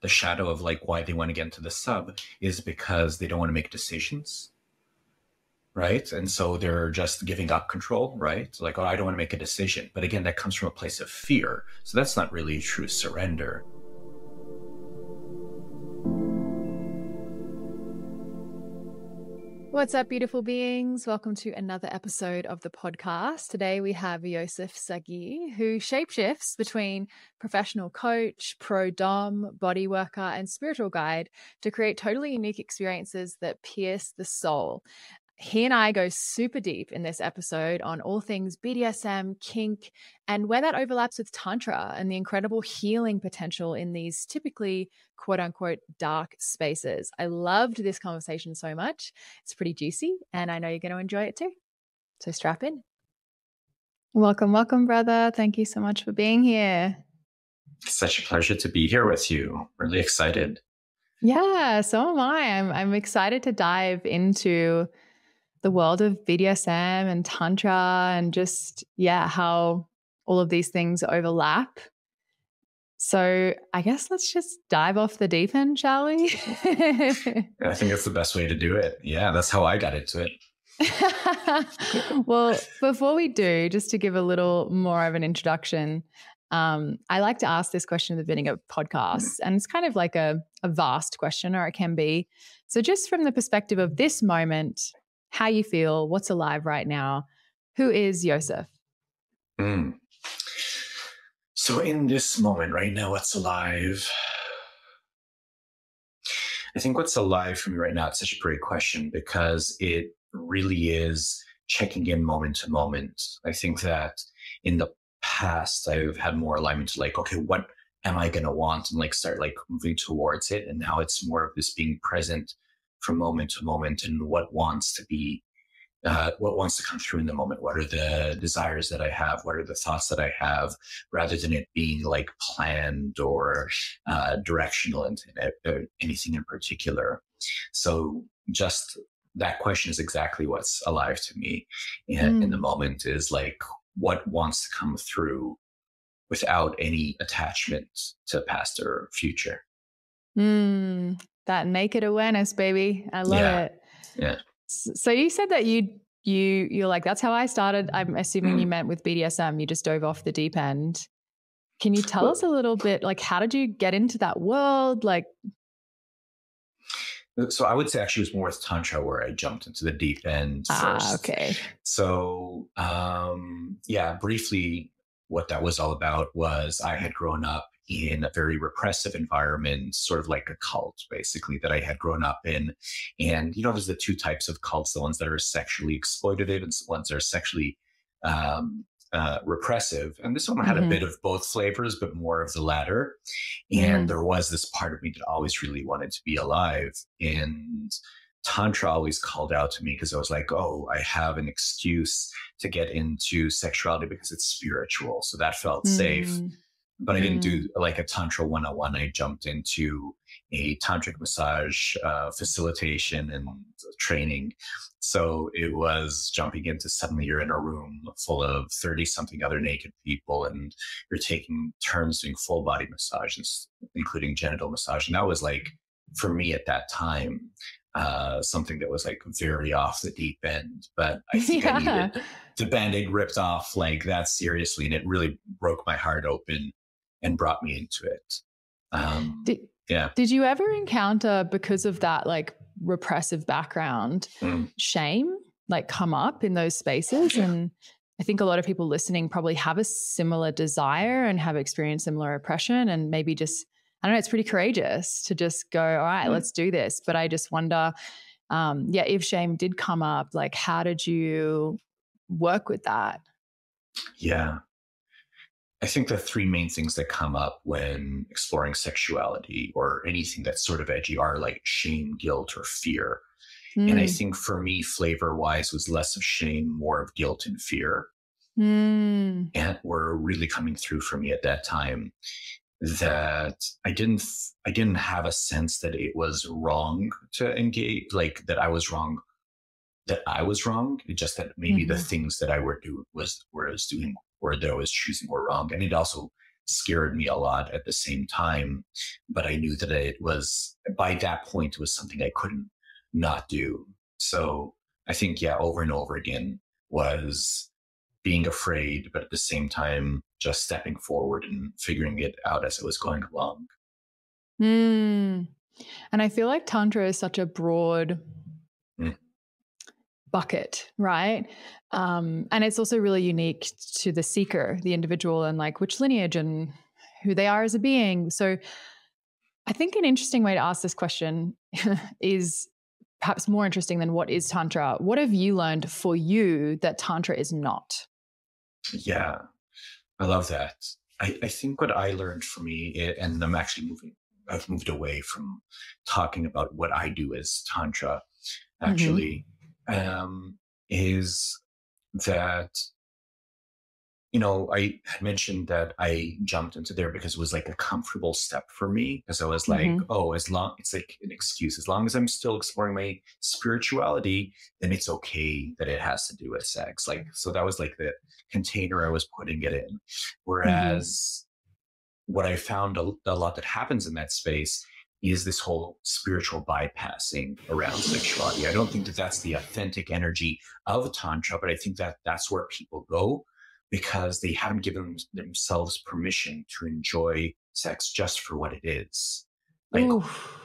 the shadow of like why they want to get into the sub is because they don't want to make decisions, right? And so they're just giving up control, right? Like, oh, I don't want to make a decision. But again, that comes from a place of fear. So that's not really true surrender. What's up, beautiful beings? Welcome to another episode of the podcast. Today we have Yossef Sagi, who shapeshifts between professional coach, pro-dom, body worker, and spiritual guide to create totally unique experiences that pierce the soul. He and I go super deep in this episode on all things BDSM, kink, and where that overlaps with Tantra and the incredible healing potential in these typically quote unquote dark spaces. I loved this conversation so much. It's pretty juicy and I know you're going to enjoy it too. So strap in. Welcome, welcome, brother. Thank you so much for being here. It's such a pleasure to be here with you. Really excited. Yeah, so am I. I'm excited to dive into the world of BDSM and Tantra and just, how all of these things overlap. So I guess let's just dive off the deep end, shall we? I think that's the best way to do it. Yeah, that's how I got into it. Well, before we do, just to give a little more of an introduction, I like to ask this question at the beginning of podcasts, and it's kind of like a vast question, or it can be. So just from the perspective of this moment, how you feel, what's alive right now, who is Yossef? So in this moment right now, what's alive? I think what's alive for me right now, it's such a great question because it really is checking in moment to moment. I think that in the past, I've had more alignment to like, okay, what am I going to want? And like start like moving towards it. And now it's more of this being present from moment to moment and what wants to be, what wants to come through in the moment. What are the desires that I have? What are the thoughts that I have, rather than it being like planned or directional and anything in particular. So just that question is exactly what's alive to me in the moment, is like what wants to come through without any attachment to past or future. That naked awareness, baby. I love it. Yeah. So you said that you're like, that's how I started. I'm assuming you meant with BDSM, you just dove off the deep end. Can you tell us a little bit, like, how did you get into that world? Like, so I would say actually it was more with Tantra where I jumped into the deep end first. Okay. So, briefly, what that was all about was I had grown up in a very repressive environment, sort of like a cult, basically, that I had grown up in. And, there's the two types of cults, the ones that are sexually exploitative and the ones that are sexually repressive. And this one had a bit of both flavors, but more of the latter. And there was this part of me that always really wanted to be alive. And Tantra always called out to me because I was like, oh, I have an excuse to get into sexuality because it's spiritual. So that felt safe. But I didn't do like a Tantra 101. I jumped into a tantric massage facilitation and training. So it was jumping into, suddenly you're in a room full of 30-something other naked people and you're taking turns doing full body massages, including genital massage. And that was like, for me at that time, something that was like very off the deep end. But I think I needed the Band-Aid ripped off like that seriously. And it really broke my heart open and brought me into it. Did you ever encounter, because of that like repressive background, shame like come up in those spaces? And I think a lot of people listening probably have a similar desire and have experienced similar oppression, and maybe just, I don't know, it's pretty courageous to just go, all right, let's do this. But I just wonder, if shame did come up, like how did you work with that? Yeah. I think the three main things that come up when exploring sexuality or anything that's sort of edgy are like shame, guilt, or fear. And I think for me, flavor-wise, was less of shame, more of guilt and fear. And were really coming through for me at that time. That I didn't have a sense that it was wrong to engage, like that I was wrong. It's just that maybe the things that I was doing or that I was choosing were wrong. And it also scared me a lot at the same time. But I knew that it was, by that point, it was something I couldn't not do. So I think, yeah, over and over again was being afraid, but at the same time, just stepping forward and figuring it out as I was going along. And I feel like Tantra is such a broad bucket, right? And it's also really unique to the seeker, the individual, and like which lineage and who they are as a being. So I think an interesting way to ask this question is perhaps more interesting than what is Tantra. What have you learned for you that Tantra is not? Yeah, I love that. I think what I learned for me, and I've moved away from talking about what I do as Tantra, actually, is that, I had mentioned that I jumped into there because it was like a comfortable step for me. Because I was like, it's like an excuse. As long as I'm still exploring my spirituality, then it's okay that it has to do with sex. Like, so that was like the container I was putting it in. Whereas what I found a lot that happens in that space is this whole spiritual bypassing around sexuality. I don't think that that's the authentic energy of Tantra, but I think that that's where people go because they haven't given themselves permission to enjoy sex just for what it is. Like,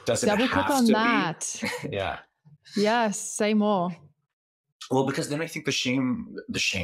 doesn't double it have click on to that. be? Yeah. Yes, say more. Well, because then I think the shame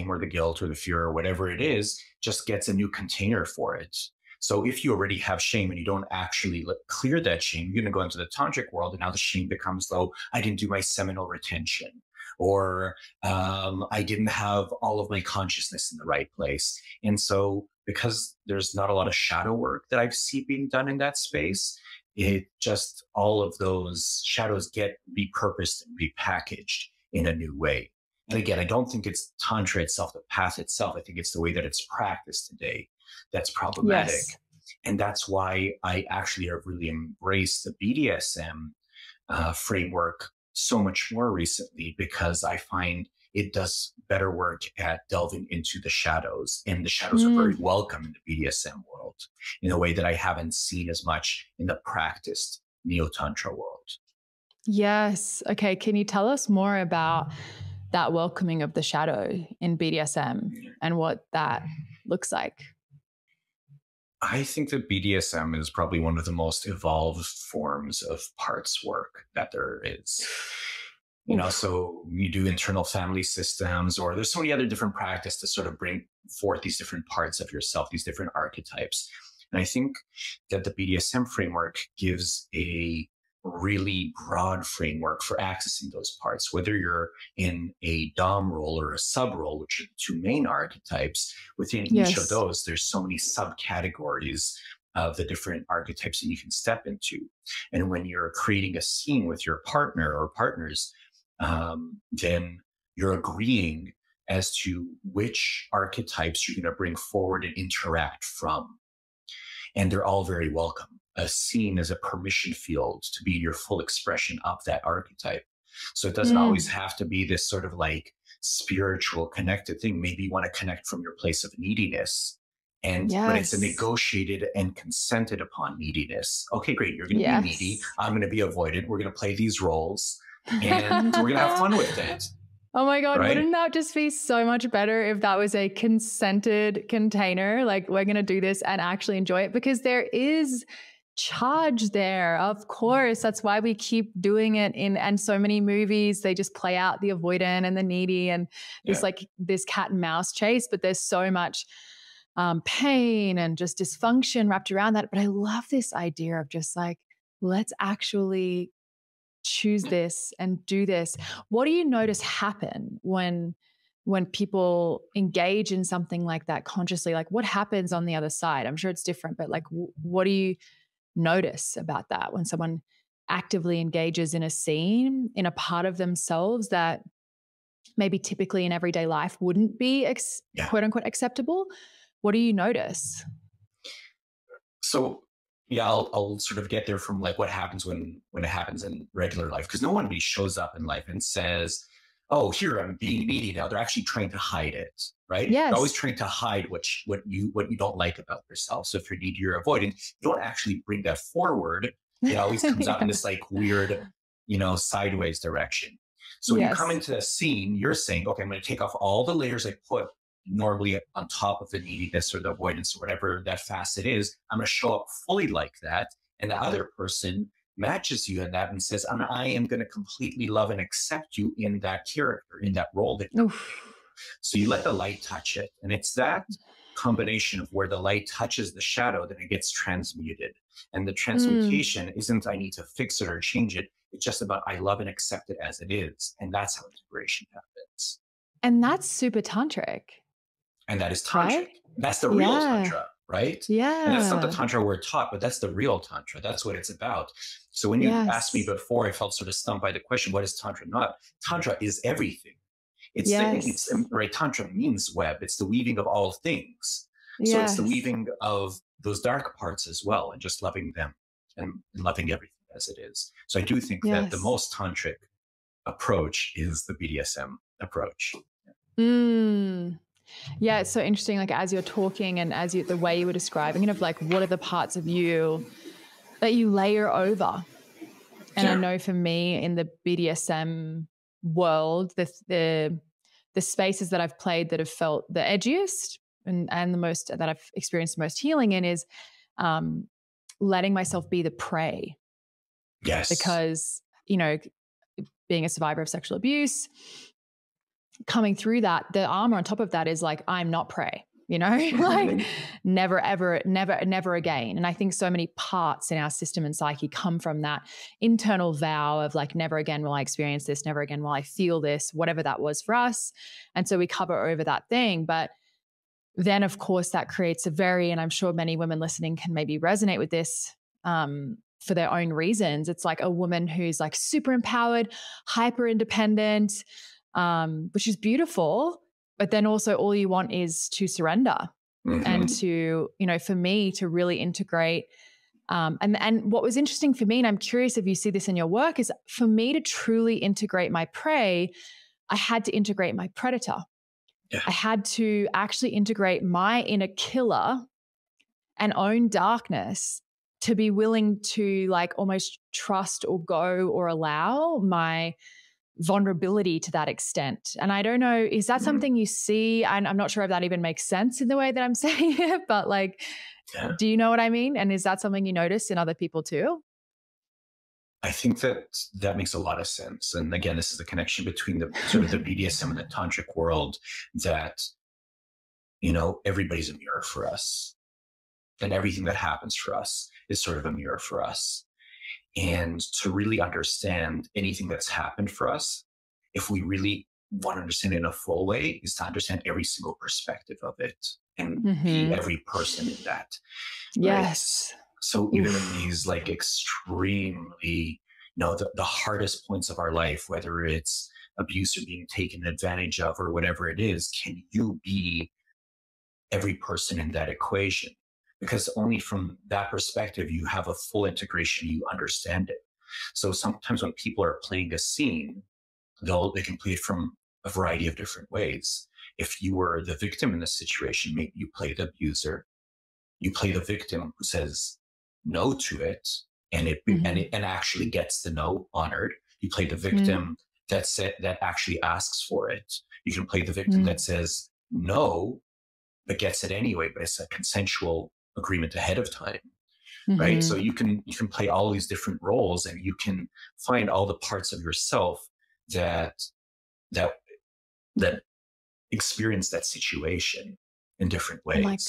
or the guilt or the fear or whatever it is just gets a new container for it. So if you already have shame and you don't actually clear that shame, you're going to go into the tantric world, and now the shame becomes, I didn't do my seminal retention, or I didn't have all of my consciousness in the right place. And so because there's not a lot of shadow work that I've seen being done in that space, it just, all of those shadows get repurposed and repackaged in a new way. And again, I don't think it's Tantra itself, the path itself. I think it's the way that it's practiced today that's problematic. Yes. And that's why I actually have really embraced the BDSM framework so much more recently, because I find it does better work at delving into the shadows. And the shadows are very welcome in the BDSM world in a way that I haven't seen as much in the practiced Neo-Tantra world. Yes. Okay. Can you tell us more about that welcoming of the shadow in BDSM and what that looks like? I think that BDSM is probably one of the most evolved forms of parts work that there is. So you do internal family systems, or there's so many other different practices to sort of bring forth these different parts of yourself, these different archetypes. And I think that the BDSM framework gives a really broad framework for accessing those parts, whether you're in a dom role or a sub role, which are the two main archetypes. Within each of those, there's so many subcategories of the different archetypes that you can step into. And when you're creating a scene with your partner or partners, then you're agreeing as to which archetypes you're going to bring forward and interact from. And they're all very welcome. A scene as a permission field to be your full expression of that archetype. So it doesn't always have to be this sort of like spiritual connected thing. Maybe you want to connect from your place of neediness. But it's a negotiated and consented upon neediness. Okay, great. You're going to be needy. I'm going to be avoided. We're going to play these roles and we're going to have fun with it. Oh my God, right? Wouldn't that just be so much better if that was a consented container? Like, we're going to do this and actually enjoy it, because there is charge there. Of course, that's why we keep doing it and so many movies, they just play out the avoidant and the needy and this cat and mouse chase, but there's so much pain and just dysfunction wrapped around that. But I love this idea of just like, let's actually choose this and do this. What do you notice happen when people engage in something like that consciously? Like, what happens on the other side? I'm sure it's different, but like, what do you notice about that when someone actively engages in a scene, in a part of themselves that maybe typically in everyday life wouldn't be quote unquote acceptable? What do you notice? So I'll sort of get there from like what happens when it happens in regular life, because no one really shows up in life and says, oh, here I'm being needy now. They're actually trying to hide it, right? Yes. They're always trying to hide what you don't like about yourself. So if you're needy, you're avoiding. You don't actually bring that forward. It always comes out in this like weird, sideways direction. So when you come into a scene, you're saying, okay, I'm going to take off all the layers I put normally on top of the neediness or the avoidance or whatever that facet is. I'm going to show up fully like that. And the other person matches you in that and says, I am going to completely love and accept you in that character, in that role that you're playing. So you let the light touch it. And it's that combination of where the light touches the shadow that it gets transmuted. And the transmutation isn't I need to fix it or change it. It's just about I love and accept it as it is. And that's how integration happens. And that's super tantric. And that is tantric. Right? That's the real tantra, right? Yeah. And that's not the tantra we're taught, but that's the real tantra. That's what it's about. So when you asked me before, I felt sort of stumped by the question, what is tantra not? Tantra is everything. It's right. Tantra means web. It's the weaving of all things. So it's the weaving of those dark parts as well, and just loving them and loving everything as it is. So I do think that the most tantric approach is the BDSM approach. Yeah, it's so interesting. Like as you're talking and the way you were describing it, of like what are the parts of you that you layer over? And I know for me in the BDSM world, the spaces that I've played that have felt the edgiest and the most that I've experienced the most healing in is letting myself be the prey. Yes. Because, being a survivor of sexual abuse, coming through that, the armor on top of that is like, I'm not prey, like never, ever, never again. And I think so many parts in our system and psyche come from that internal vow of like, never again will I experience this, never again will I feel this, whatever that was for us. And so we cover over that thing. But then of course that creates and I'm sure many women listening can maybe resonate with this, for their own reasons. It's like a woman who's like super empowered, hyper independent, which is beautiful, but then also all you want is to surrender and to, for me to really integrate. And what was interesting for me, and I'm curious if you see this in your work, is for me to truly integrate my prey, I had to integrate my predator. Yeah. I had to actually integrate my inner killer and own darkness to be willing to like almost trust or go or allow my vulnerability to that extent. And I don't know, is that something you see? And I'm not sure if that even makes sense in the way that I'm saying it, but like, do you know what I mean? And is that something you notice in other people too? I think that makes a lot of sense. And again, this is the connection between the sort of the BDSM and the tantric world that, everybody's a mirror for us. And everything that happens for us is sort of a mirror for us. And to really understand anything that's happened for us, if we really want to understand it in a full way, is to understand every single perspective of it and be every person in that. Yes. Right? So even in these like extremely, the hardest points of our life, whether it's abuse or being taken advantage of or whatever it is, can you be every person in that equation? Because only from that perspective, you have a full integration, you understand it. So sometimes when people are playing a scene, they can play it from a variety of different ways. If you were the victim in this situation, maybe you play the abuser, you play the victim who says no to it, and and actually gets the no honored. You play the victim that actually asks for it. You can play the victim that says no, but gets it anyway, but it's a consensual agreement ahead of time, right? So you can play all these different roles, and you can find all the parts of yourself that experience that situation in different ways. Like,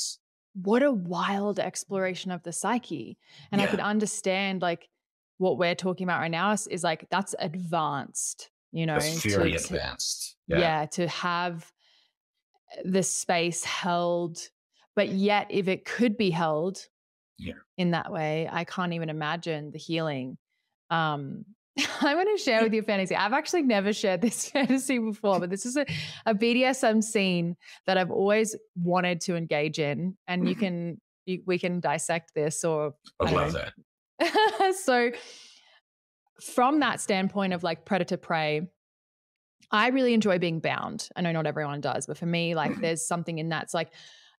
what a wild exploration of the psyche. And I could understand like what we're talking about right now is like, that's advanced, That's very advanced. To have the space held. But yet, if it could be held in that way, I can't even imagine the healing. I'm going to share with you a fantasy. I've actually never shared this fantasy before, but this is a BDSM scene that I've always wanted to engage in. And we can dissect this or I love that. So from that standpoint of like predator prey, I really enjoy being bound. I know not everyone does, but for me, like there's something in that.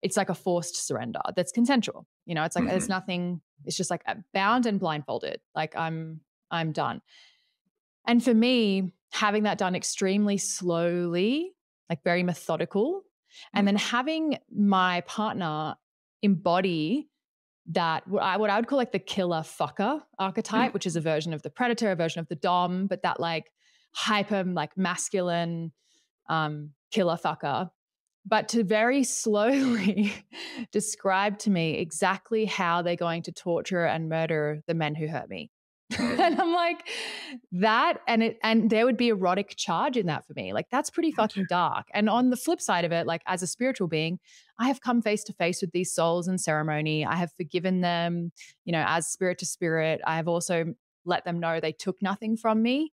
It's like a forced surrender that's consensual. You know, it's like there's nothing, it's just like bound and blindfolded. Like I'm done. And for me, having that done extremely slowly, like very methodical, and then having my partner embody that what I would call like the killer fucker archetype, which is a version of the predator, a version of the dom, but that like hyper like masculine killer fucker. But to very slowly describe to me exactly how they're going to torture and murder the men who hurt me. And I'm like, that, and there would be erotic charge in that for me. Like, that's pretty fucking dark. And on the flip side of it, like as a spiritual being, I have come face to face with these souls in ceremony. I have forgiven them, you know, as spirit to spirit. I have also let them know they took nothing from me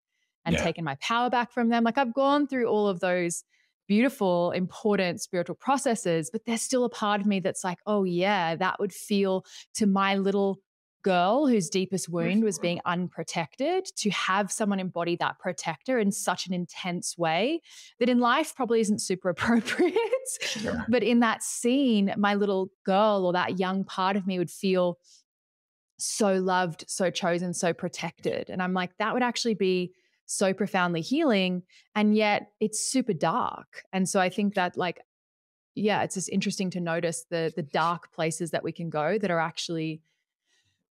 and taken my power back from them. Like I've gone through all of those beautiful, important spiritual processes, but there's still a part of me that's like, oh yeah, that would feel to my little girl whose deepest wound was being unprotected, to have someone embody that protector in such an intense way that in life probably isn't super appropriate. But in that scene, my little girl or that young part of me would feel so loved, so chosen, so protected. And I'm like, that would actually be so profoundly healing. And yet it's super dark. And so I think that like, yeah, it's just interesting to notice the dark places that we can go that are actually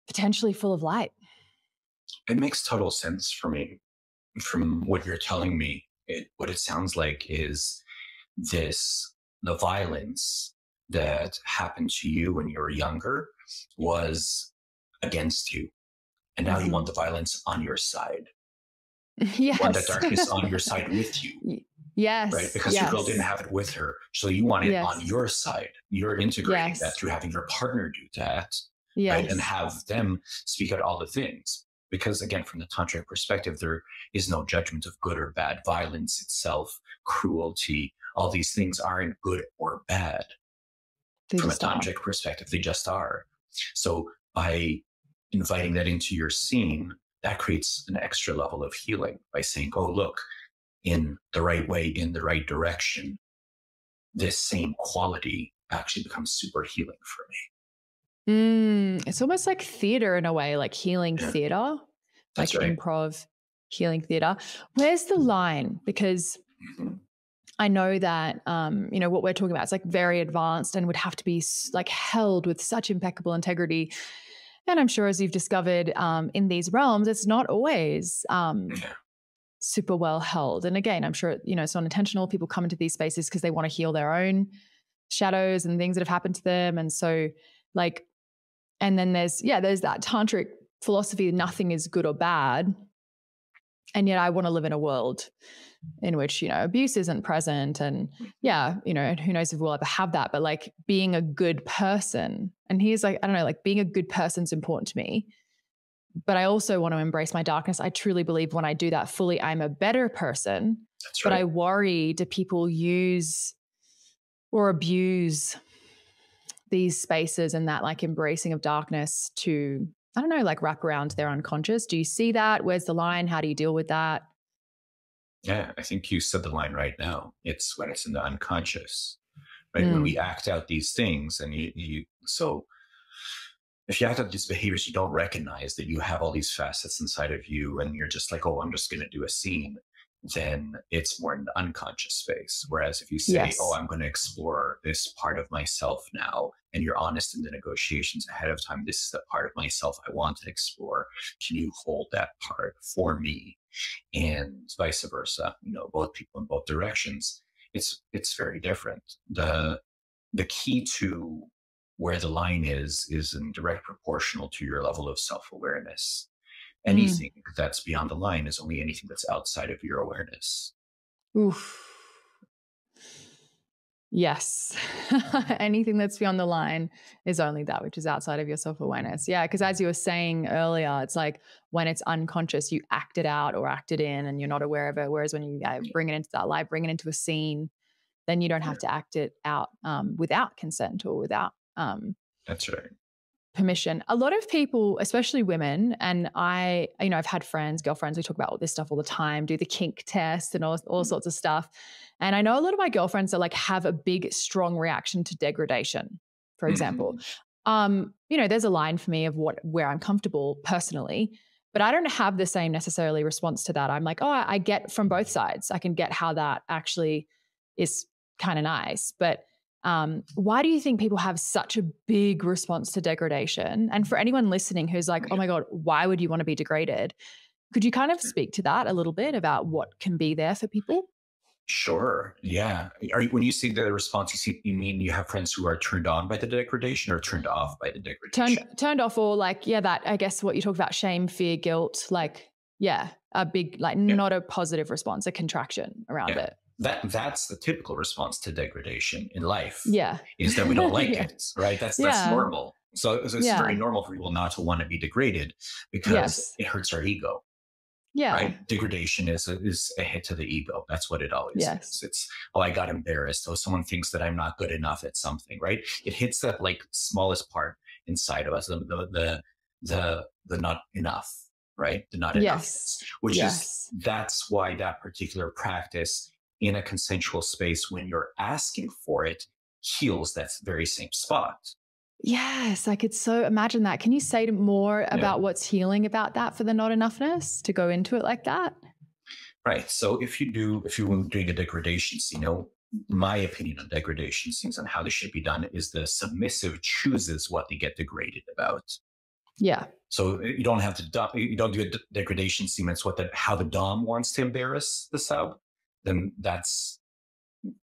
potentially full of light. It makes total sense for me from what you're telling me. What it sounds like is the violence that happened to you when you were younger was against you. And now you want the violence on your side. Yes. You want that darkness on your side with you. Yes. Right? Because your girl didn't have it with her. So you want it on your side. You're integrating that through having your partner do that. Right? And have them speak out all the things. Because again, from the tantric perspective, there is no judgment of good or bad. Violence itself, cruelty, all these things aren't good or bad. From a tantric perspective, they just are. So by inviting that into your scene, that creates an extra level of healing by saying, oh, look, in the right way, in the right direction, this same quality actually becomes super healing for me. It's almost like theater in a way, like healing theater, like improv healing theater. Where's the line? Because I know that, you know, what we're talking about is like very advanced and would have to be like held with such impeccable integrity. And I'm sure as you've discovered in these realms, it's not always super well held. And again, I'm sure, you know, it's not intentional. People come into these spaces because they want to heal their own shadows and things that have happened to them. And so like, and then there's that tantric philosophy, nothing is good or bad. And yet I want to live in a world in which, you know, abuse isn't present. And you know, who knows if we'll ever have that, but like being a good person. And he's like, I don't know, like being a good person's important to me. But I also want to embrace my darkness. I truly believe when I do that fully, I'm a better person. That's right. But I worry, do people use or abuse these spaces and that like embracing of darkness to, I don't know, like wrap around their unconscious? Do you see that? Where's the line? How do you deal with that? Yeah, I think you said the line right now. It's when it's in the unconscious, right? When we act out these things and so if you act out these behaviors, you don't recognize that you have all these facets inside of you and you're just like, oh, I'm just going to do a scene. Then it's more in the unconscious space. Whereas if you say, oh, I'm going to explore this part of myself now, and you're honest in the negotiations ahead of time, this is the part of myself I want to explore. Can you hold that part for me? And vice versa, you know, both people in both directions. It's very different. The key to where the line is in direct proportional to your level of self-awareness. Anything that's beyond the line is only anything that's outside of your awareness. Oof. Yes. Anything that's beyond the line is only that which is outside of your self-awareness. Yeah, because as you were saying earlier, it's like when it's unconscious, you act it out or act it in and you're not aware of it. Whereas when you bring it into that light, bring it into a scene, then you don't have to act it out without consent or without that's right. permission. A lot of people, especially women, and I've had friends, girlfriends, we talk about all this stuff all the time, do the kink test and all sorts of stuff. And I know a lot of my girlfriends are like have a big, strong reaction to degradation, for example. There's a line for me of where I'm comfortable personally, but I don't have the same necessarily response to that. I'm like, oh, I get from both sides. I can get how that actually is kind of nice. But why do you think people have such a big response to degradation? And for anyone listening who's like, oh my God, why would you want to be degraded? Could you kind of speak to that a little bit about what can be there for people? Sure. Yeah. When you say the response, you mean you have friends who are turned on by the degradation or turned off by the degradation? Turned off, or like, that, I guess what you talk about, shame, fear, guilt, like, a big, like not a positive response, a contraction around it. That's the typical response to degradation in life. Is that we don't like it, right? That's normal. So it's very normal for people not to want to be degraded because it hurts our ego. Right. Degradation is a hit to the ego. That's what it always is. It's, I got embarrassed. Oh, someone thinks that I'm not good enough at something, right? It hits that like smallest part inside of us, the not enough, right? The not enoughness, which is, that's why that particular practice in a consensual space, when you're asking for it, heals that very same spot. Yes, I could so imagine that. Can you say more about what's healing about that for the not enoughness, to go into it like that? Right. So if you're doing a degradation scene, my opinion on degradation scenes and how they should be done is the submissive chooses what they get degraded about. Yeah. So you don't have to, you don't do a degradation scene. It's how the dom wants to embarrass the sub. Then that's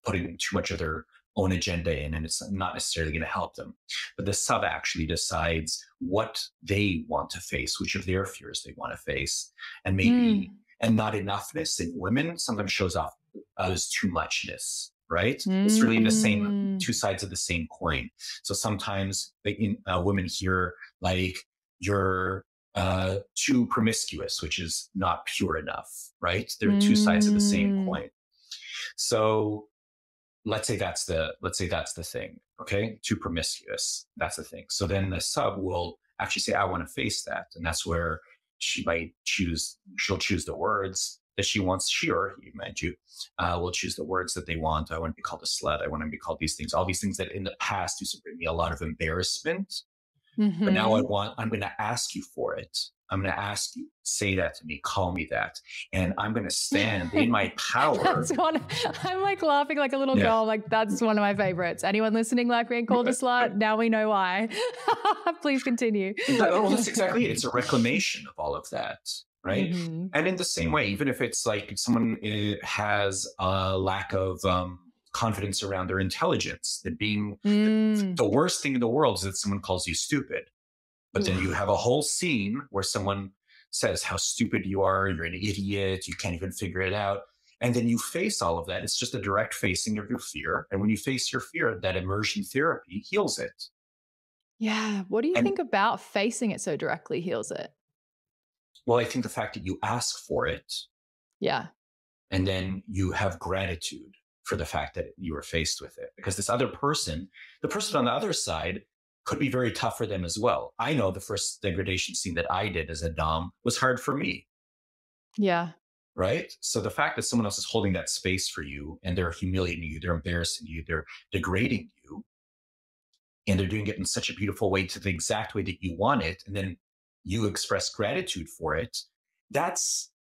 putting too much of their own agenda in, and it's not necessarily going to help them. But the sub actually decides what they want to face, which of their fears they want to face. And maybe, and not enoughness in women sometimes shows off as too muchness, right? It's really the same, two sides of the same coin. So sometimes women hear like, you're too promiscuous, which is not pure enough, right? There are two sides of the same coin. So let's say that's the thing. Okay. Too promiscuous. That's the thing. So then the sub will actually say, I want to face that. And that's where she'll choose the words that she wants. She or he, mind you, will choose the words that they want. I want to be called a slut. I want to be called these things, all these things that in the past used to bring me a lot of embarrassment. But now I'm going to ask you for it. I'm going to ask you, say that to me, call me that. And I'm going to stand in my power. I'm like laughing like a little girl. Like, that's one of my favorites. Anyone listening like being called a slut? Now we know why. Please continue. Well, that's exactly it. It's a reclamation of all of that. Right. And in the same way, even if it's like someone has a lack of confidence around their intelligence, that being the worst thing in the world is that someone calls you stupid. But then you have a whole scene where someone says how stupid you are, you're an idiot, you can't even figure it out. And then you face all of that. It's just a direct facing of your fear. And when you face your fear, that immersion therapy heals it. Yeah. What do you think about facing it so directly heals it? Well, I think the fact that you ask for it. Yeah. And then you have gratitude for the fact that you were faced with it. Because this other person, the person on the other side, could be very tough for them as well. I know the first degradation scene that I did as a dom was hard for me. Yeah. Right? So the fact that someone else is holding that space for you and they're humiliating you, they're embarrassing you, they're degrading you, and they're doing it in such a beautiful way, to the exact way that you want it, and then you express gratitude for it, that's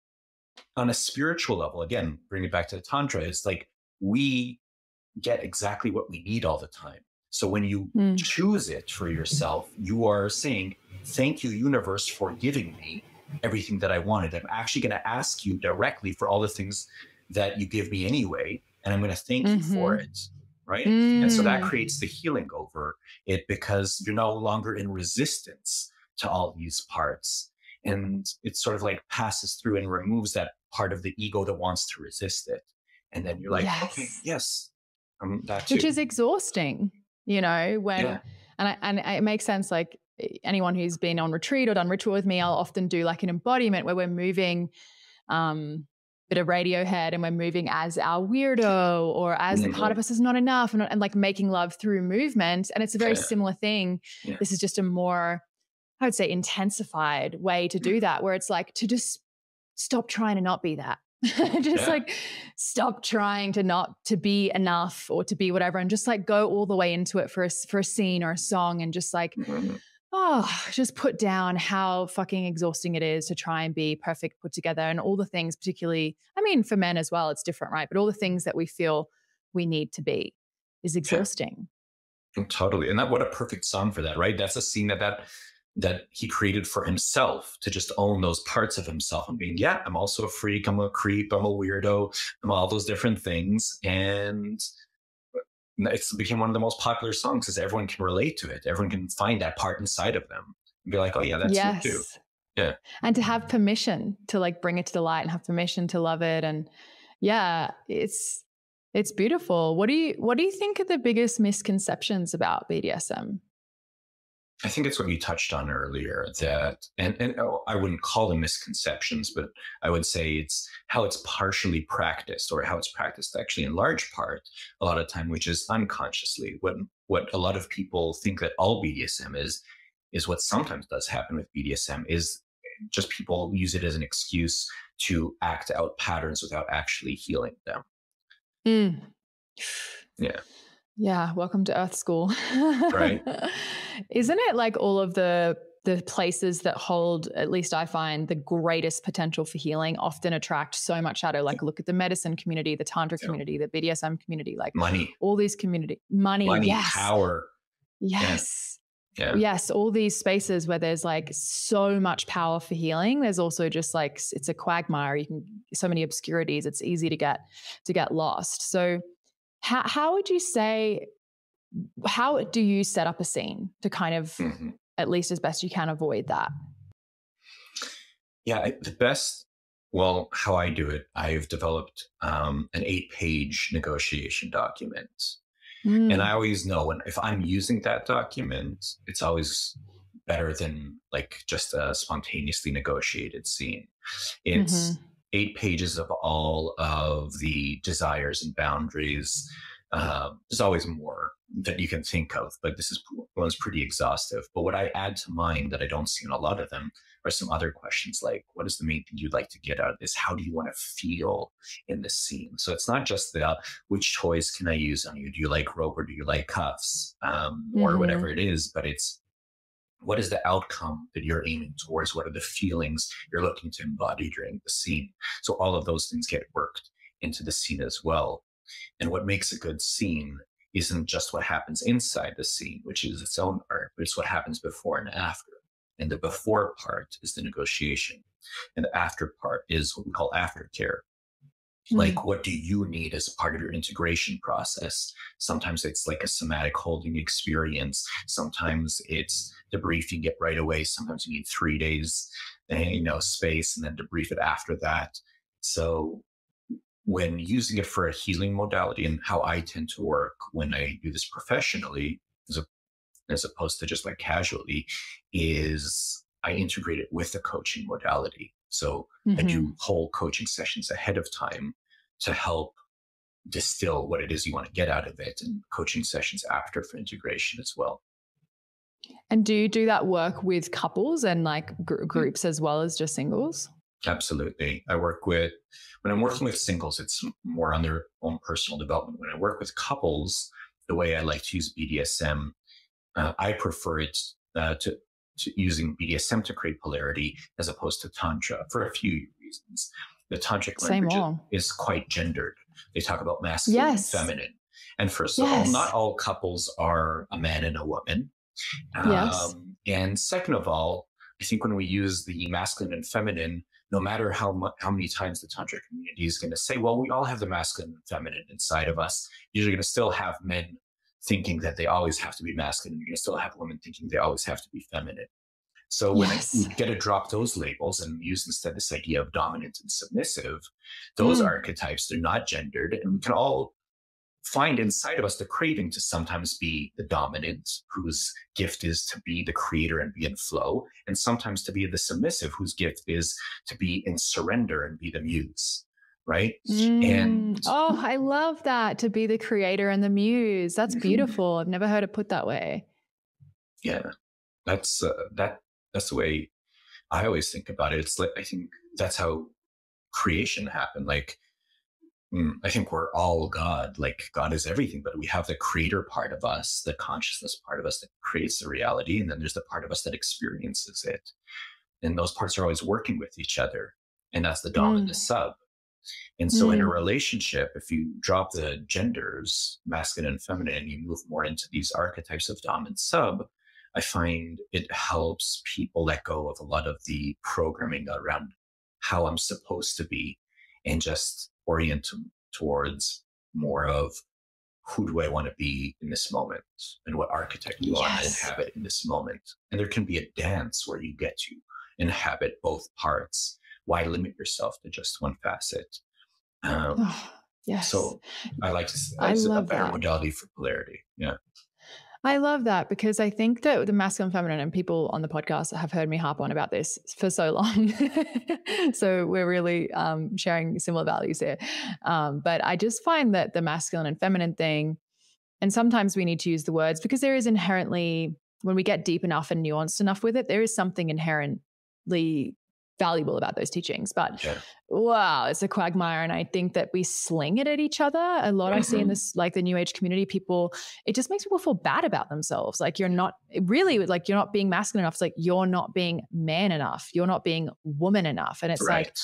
on a spiritual level. Again, bring it back to the Tantra, it's like we get exactly what we need all the time. So when you choose it for yourself, you are saying, thank you, universe, for giving me everything that I wanted. I'm actually going to ask you directly for all the things that you give me anyway, and I'm going to thank you for it. Right. And so that creates the healing over it, because you're no longer in resistance to all these parts. And it sort of like passes through and removes that part of the ego that wants to resist it. And then you're like, okay, yes, that too. Which is exhausting. And it makes sense. Like anyone who's been on retreat or done ritual with me, I'll often do like an embodiment where we're moving bit of Radiohead and we're moving as our weirdo or as the part of us is not enough, and like making love through movement. And it's a very similar thing. Yeah. This is just a more, I would say, intensified way to do that, where it's like to just stop trying to not be that. Just like stop trying to not to be enough or to be whatever, and just like go all the way into it for a scene or a song, and just like just put down how fucking exhausting it is to try and be perfect put together, and all the things, particularly, I mean, for men as well, it's different, right? But all the things that we feel we need to be is exhausting. Totally. And what a perfect song for that, right? That's a scene that he created for himself, to just own those parts of himself and being, I'm also a freak, I'm a creep, I'm a weirdo, I'm all those different things. And it became one of the most popular songs because everyone can relate to it. Everyone can find that part inside of them and be like, oh yeah, that's you too. Yeah. And to have permission to like bring it to the light and have permission to love it. And it's beautiful. What do you think are the biggest misconceptions about BDSM? I think it's what you touched on earlier, that, and I wouldn't call them misconceptions, but I would say it's how it's partially practiced, or how it's practiced actually in large part a lot of time, which is unconsciously. What a lot of people think that all BDSM is what sometimes does happen with BDSM is just people use it as an excuse to act out patterns without actually healing them. Yeah, welcome to Earth School. Right. Isn't it like all of the places that hold, at least I find, the greatest potential for healing often attract so much shadow? Like look at the medicine community, the Tantra community, the BDSM community, like money, all these money, yes. Power. Yes. Yeah. Yes, all these spaces where there's like so much power for healing. There's also just like, it's a quagmire. So many obscurities. It's easy to get lost. So how would you say, how do you set up a scene to kind of, at least as best you can, avoid that? Yeah, how I do it, I've developed an 8-page negotiation document. And I always know if I'm using that document, it's always better than like just a spontaneously negotiated scene. It's 8 pages of all of the desires and boundaries. There's always more that you can think of, but this one's pretty exhaustive. But what I add to mine that I don't see in a lot of them are some other questions like, what is the main thing you'd like to get out of this? How do you want to feel in this scene? So it's not just which toys can I use on you? Do you like rope or do you like cuffs? Or whatever it is, but it's, what is the outcome that you're aiming towards? What are the feelings you're looking to embody during the scene? So all of those things get worked into the scene as well. And what makes a good scene isn't just what happens inside the scene, which is its own art, but it's what happens before and after. And the before part is the negotiation. And the after part is what we call aftercare. Like, what do you need as a part of your integration process? Sometimes it's like a somatic holding experience. Sometimes it's debriefing it right away. Sometimes you need 3 days, space, and then debrief it after that. So when using it for a healing modality, and how I tend to work when I do this professionally, as opposed to just like casually, is I integrate it with the coaching modality. So I do whole coaching sessions ahead of time to help distill what it is you want to get out of it, and coaching sessions after for integration as well. And do you do that work with couples and like groups as well as just singles? Absolutely. When I'm working with singles, it's more on their own personal development. When I work with couples, the way I like to use BDSM, I prefer it to using BDSM to create polarity as opposed to Tantra for a few reasons. The Tantric language is quite gendered. They talk about masculine and feminine. And first of all, not all couples are a man and a woman. And second of all, I think when we use the masculine and feminine, no matter how many times the Tantra community is going to say, well, we all have the masculine and feminine inside of us, you're going to still have men thinking that they always have to be masculine. You're going to still have women thinking they always have to be feminine. So when we get to drop those labels and use instead this idea of dominant and submissive, those archetypes, they're not gendered, and we can all find inside of us the craving to sometimes be the dominant, whose gift is to be the creator and be in flow, and sometimes to be the submissive, whose gift is to be in surrender and be the muse. right? And oh, I love that, to be the creator and the muse. That's beautiful. I've never heard it put that way. Yeah, that's that's the way I always think about it. It's like, I think that's how creation happened. Like, I think we're all God. Like, God is everything, but we have the creator part of us, the consciousness part of us that creates the reality, and then there's the part of us that experiences it. And those parts are always working with each other, and that's the dom and the sub. And so in a relationship, if you drop the genders, masculine and feminine, and you move more into these archetypes of dom and sub, I find it helps people let go of a lot of the programming around how I'm supposed to be, and just orient towards more of who do I want to be in this moment, and what archetype do I want to inhabit in this moment. And there can be a dance where you get to inhabit both parts. Why limit yourself to just one facet? Yes. So I like to say it's a better modality for polarity. Yeah. I love that, because I think that the masculine, feminine, and people on the podcast have heard me harp on about this for so long. So we're really sharing similar values here. But I just find that the masculine and feminine thing, and sometimes we need to use the words, because there is inherently, when we get deep enough and nuanced enough with it, there is something inherently valuable about those teachings. But wow, it's a quagmire. And I think that we sling it at each other a lot. I see in this, like the new age community, people, it just makes people feel bad about themselves. Like, you're not really, like, you're not being masculine enough. It's like, you're not being man enough. You're not being woman enough. And it's like,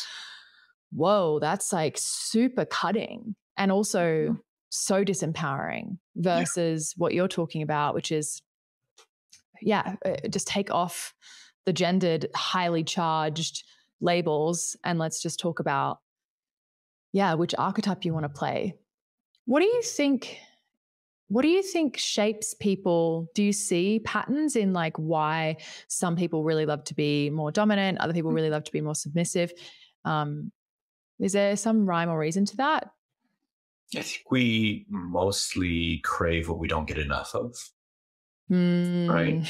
whoa, that's like super cutting, and also so disempowering, versus what you're talking about, which is, just take off the gendered, highly charged labels, and let's just talk about, which archetype you want to play. What do you think shapes people? Do you see patterns in, like, why some people really love to be more dominant, other people really love to be more submissive? Is there some rhyme or reason to that? I think we mostly crave what we don't get enough of. Right?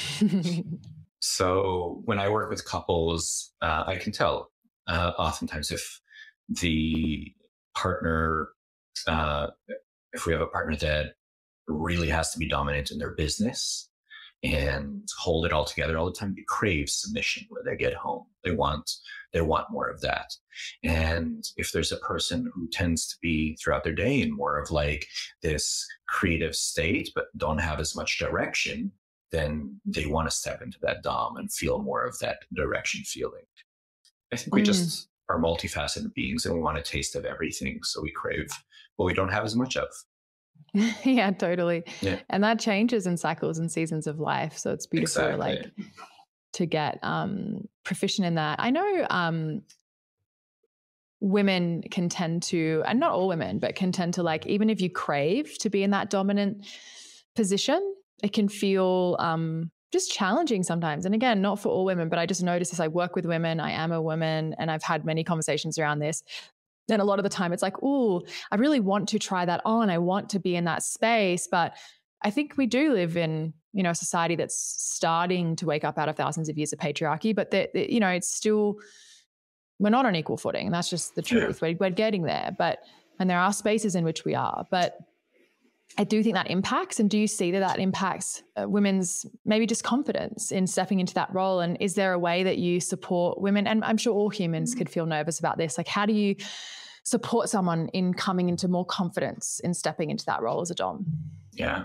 So when I work with couples, I can tell oftentimes if the partner, if we have a partner that really has to be dominant in their business and hold it all together all the time, they crave submission when they get home. They want more of that. And if there's a person who tends to be throughout their day in more of like this creative state, but don't have as much direction, then they want to step into that dom and feel more of that direction feeling. I think we just are multifaceted beings, and we want a taste of everything. So we crave what we don't have as much of. Yeah, totally. Yeah. And that changes in cycles and seasons of life. So it's beautiful, like, to get proficient in that. I know women can tend to, and not all women, but can tend to, like, even if you crave to be in that dominant position, it can feel just challenging sometimes. And again, not for all women, but I just notice as I work with women, I am a woman, and I've had many conversations around this. And a lot of the time it's like, oh, I really want to try that on. I want to be in that space. But I think we do live in, a society that's starting to wake up out of thousands of years of patriarchy, but it's still, we're not on equal footing. And that's just the truth. We're getting there, and there are spaces in which we are, but I do think that impacts. And do you see that impacts women's maybe just confidence in stepping into that role? And is there a way that you support women? And I'm sure all humans could feel nervous about this. Like, how do you support someone in coming into more confidence in stepping into that role as a dom? Yeah,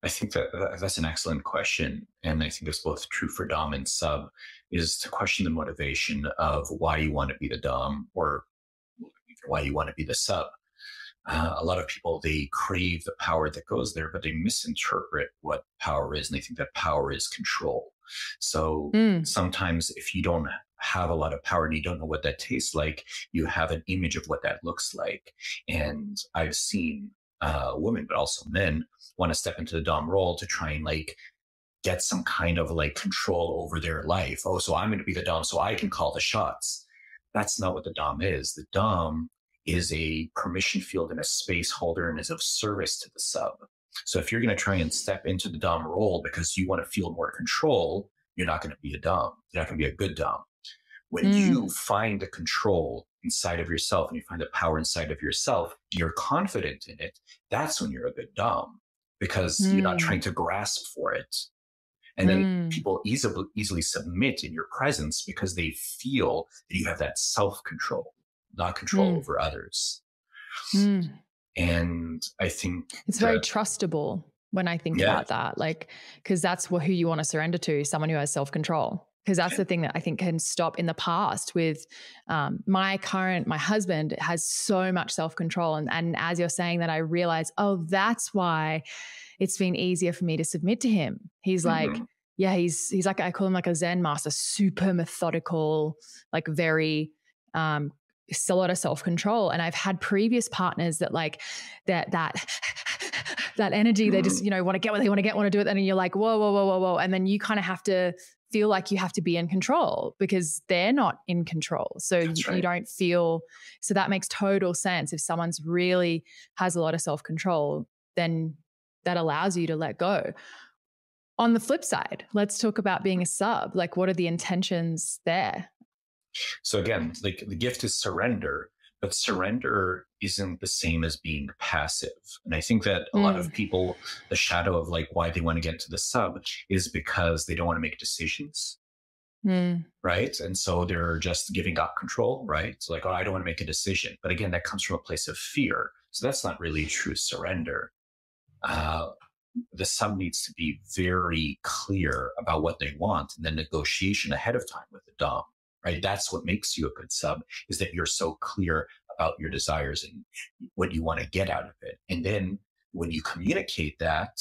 I think that's an excellent question. And I think it's both true for dom and sub, is to question the motivation of why you want to be the dom or why you want to be the sub. A lot of people, they crave the power that goes there, but they misinterpret what power is. And they think that power is control. So sometimes if you don't have a lot of power and you don't know what that tastes like, you have an image of what that looks like. And I've seen women, but also men, want to step into the dom role to try and like get some kind of like control over their life. Oh, so I'm going to be the dom so I can call the shots. That's not what the dom is. The dom is a permission field and a space holder and is of service to the sub. So if you're going to try and step into the dom role because you want to feel more control, you're not going to be a dom. You're not going to be a good dom. When you find the control inside of yourself and you find the power inside of yourself, you're confident in it. That's when you're a good Dom, because you're not trying to grasp for it. And then people easily submit in your presence because they feel that you have that self-control, not control over others. And I think it's very trustable when I think about that, like, because that's who you want to surrender to, someone who has self-control. Because that's the thing that I think can stop in the past with my husband has so much self-control. And as you're saying that, I realize, oh, that's why it's been easier for me to submit to him. He's like, yeah, he's like, I call him like a Zen master, super methodical, like very, a lot of self-control. And I've had previous partners that like that energy, they just, want to get what they want to do it. And you're like, whoa. And then you kind of have to feel like you have to be in control because they're not in control. So you don't feel, so that makes total sense. If someone's really has a lot of self-control, then that allows you to let go. On the flip side, let's talk about being a sub. Like, what are the intentions there? So again, like the gift is surrender, but surrender isn't the same as being passive. And I think that a lot of people, the shadow of like why they want to get into the sub is because they don't want to make decisions. Right. And so they're just giving up control. Right. So like, oh, I don't want to make a decision. But again, that comes from a place of fear. So that's not really true surrender. The sub needs to be very clear about what they want, and then negotiation ahead of time with the Dom. Right. That's what makes you a good sub, is that you're so clear about your desires and what you want to get out of it. And then when you communicate that,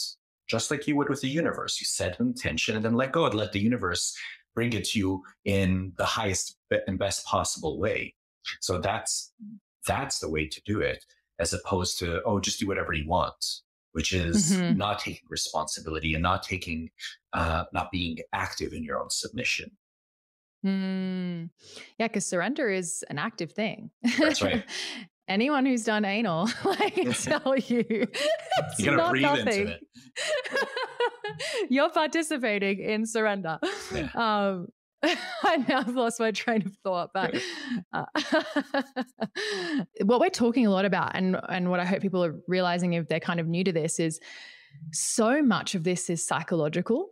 just like you would with the universe, you set an intention and then let go and let the universe bring it to you in the highest and best possible way. So that's the way to do it, as opposed to, oh, just do whatever you want, which is not taking responsibility and not being active in your own submission. Yeah, because surrender is an active thing. That's right. Anyone who's done anal, I can tell you, it's you gotta not breathe nothing. into it. You're participating in surrender. Yeah. I now have lost my train of thought, but what we're talking a lot about, and what I hope people are realizing if they're kind of new to this, is so much of this is psychological,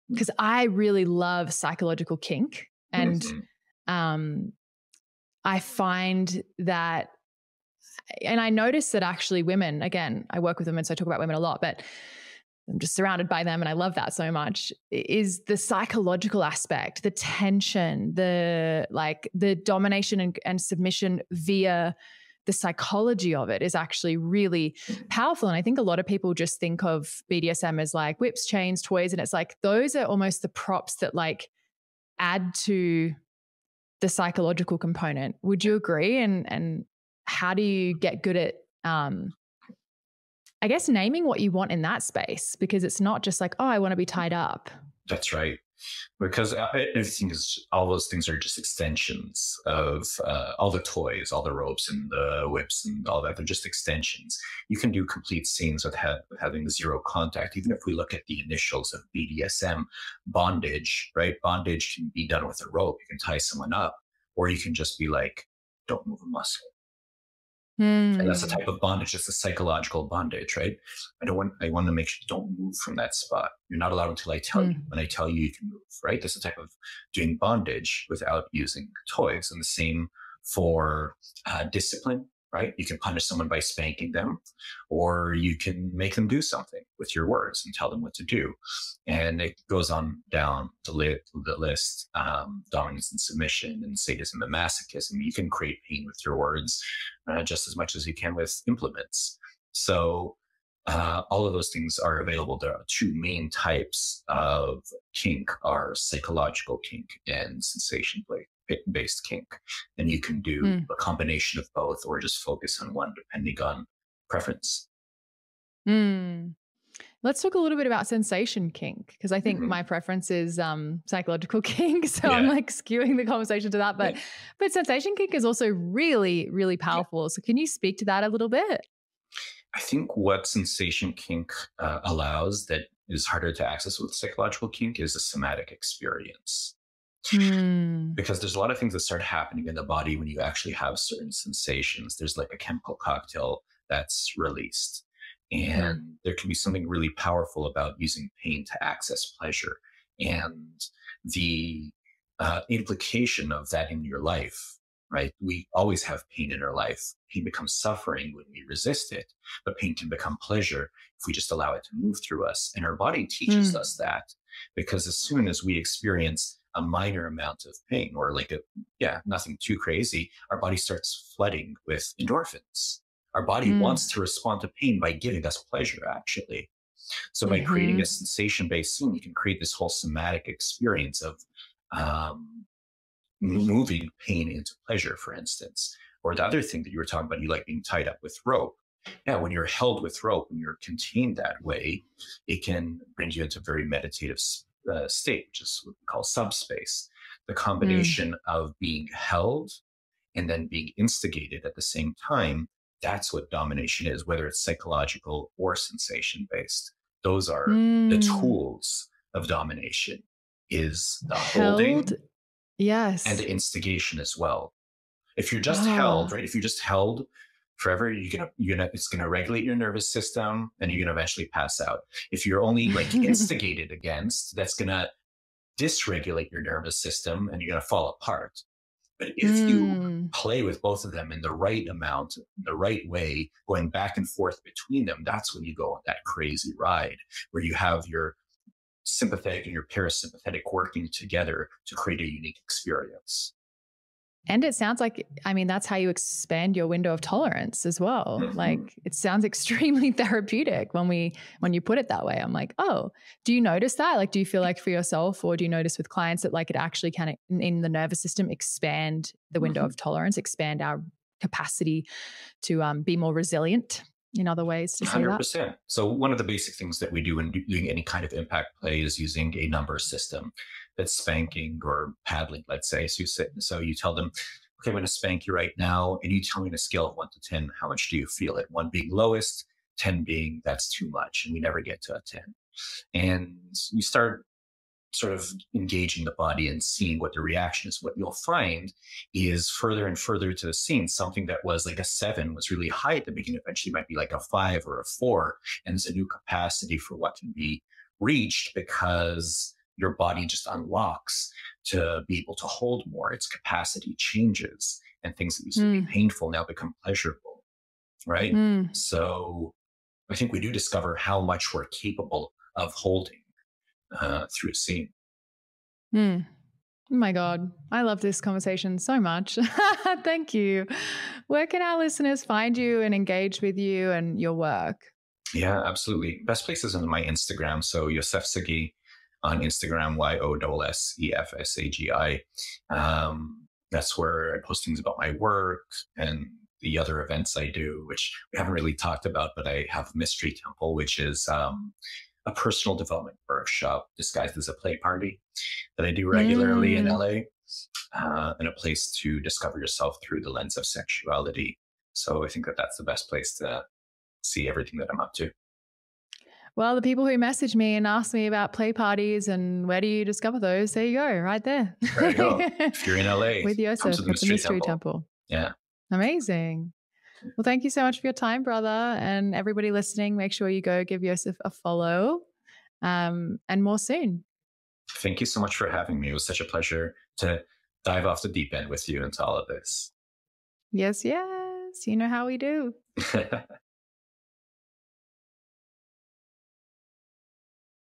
because I really love psychological kink. And I find that, and I notice that actually women, again, I work with women, so I talk about women a lot, but I'm just surrounded by them and I love that so much, is the psychological aspect, the tension, the domination and submission via the psychology of it is actually really powerful. And I think a lot of people just think of BDSM as like whips, chains, toys. And it's like, those are almost the props that like add to the psychological component. Would you agree? And how do you get good at, I guess, naming what you want in that space? Because it's not just like, oh, I want to be tied up. That's right. Because all those things are just extensions of all the toys, all the ropes and the whips and all that. They're just extensions. You can do complete scenes with having zero contact. Even if we look at the initials of BDSM, bondage, right? Bondage can be done with a rope. You can tie someone up, or you can just be like, don't move a muscle. And that's a type of bondage. It's a psychological bondage, right? I want to make sure you don't move from that spot. You're not allowed until I tell you. When I tell you, you can move, right? That's a type of doing bondage without using toys. And the same for discipline, right? You can punish someone by spanking them, or you can make them do something with your words and tell them what to do. And it goes on down the list, dominance and submission and sadism and masochism. You can create pain with your words just as much as you can with implements. So all of those things are available. There are two main types of kink: are psychological kink and sensation-based kink. And you can do a combination of both, or just focus on one depending on preference. Let's talk a little bit about sensation kink, because I think my preference is psychological kink. So I'm like skewing the conversation to that. But sensation kink is also really, really powerful. So can you speak to that a little bit? I think what sensation kink allows that is harder to access with psychological kink is a somatic experience. Mm. Because there's a lot of things that start happening in the body when you actually have certain sensations. There's like a chemical cocktail that's released. And Mm. there can be something really powerful about using pain to access pleasure. And the implication of that in your life, right? We always have pain in our life. Pain becomes suffering when we resist it, but pain can become pleasure if we just allow it to move through us. And our body teaches Mm. us that, because as soon as we experience a minor amount of pain, or like nothing too crazy, our body starts flooding with endorphins. Our body Mm. wants to respond to pain by giving us pleasure, actually. So by creating a Mm-hmm. sensation-based scene, you can create this whole somatic experience of um, moving pain into pleasure, for instance. Or the other thing that you were talking about, you like being tied up with rope. Yeah, when you're held with rope and you're contained that way, it can bring you into a very meditative state, which is what we call subspace. The Mm. combination of being held and then being instigated at the same time, that's what domination is, whether it's psychological or sensation based. Those are the Mm. tools of domination, is the Held. holding and Yes. the instigation as well. If you're just held, Ah. right? If you're just held forever, it's gonna regulate your nervous system, and you're gonna eventually pass out. If you're only like instigated against, that's gonna dysregulate your nervous system, and you're gonna fall apart. But if you Mm. play with both of them in the right amount, the right way, going back and forth between them, that's when you go on that crazy ride where you have your sympathetic and your parasympathetic working together to create a unique experience. And it sounds like, I mean, that's how you expand your window of tolerance as well. Mhm. Like it sounds extremely therapeutic when you put it that way. I'm like, oh, do you notice that? Like, do you feel like for yourself, or do you notice with clients that like it actually can in the nervous system expand the window Mhm. of tolerance, expand our capacity to be more resilient in other ways to say that? 100%. So one of the basic things that we do when doing any kind of impact play is using a number system. That's spanking or paddling, let's say. So you tell them, okay, I'm going to spank you right now, and you tell me on a scale of 1 to 10, how much do you feel it? 1 being lowest, 10 being that's too much, and we never get to a 10. And you start sort of engaging the body and seeing what the reaction is. What you'll find is further and further to the scene, something that was like a 7 was really high at the beginning, eventually might be like a 5 or a 4. And there's a new capacity for what can be reached because your body just unlocks to be able to hold more. Its capacity changes, and things that used to be Mm. painful now become pleasurable, right? Mm. So I think we do discover how much we're capable of holding through a scene. Mm. Oh my God. I love this conversation so much. Thank you. Where can our listeners find you and engage with you and your work? Yeah, absolutely. Best place is on my Instagram. So Yossef Sagi on Instagram, YOSSEFSAGI. That's where I post things about my work and the other events I do, which we haven't really talked about, but I have Mystery Temple, which is a personal development workshop disguised as a play party that I do regularly in Mm. LA, and a place to discover yourself through the lens of sexuality. So I think that that's the best place to see everything that I'm up to. Well, the people who message me and ask me about play parties and where do you discover those, there you go, right there. There you go. If you're in LA, With come to Yossef the at the Mystery Mystery Temple. Temple. Yeah. Amazing. Well, thank you so much for your time, brother. And everybody listening, make sure you go give Yossef a follow, and more soon. Thank you so much for having me. It was such a pleasure to dive off the deep end with you into all of this. Yes, yes. You know how we do.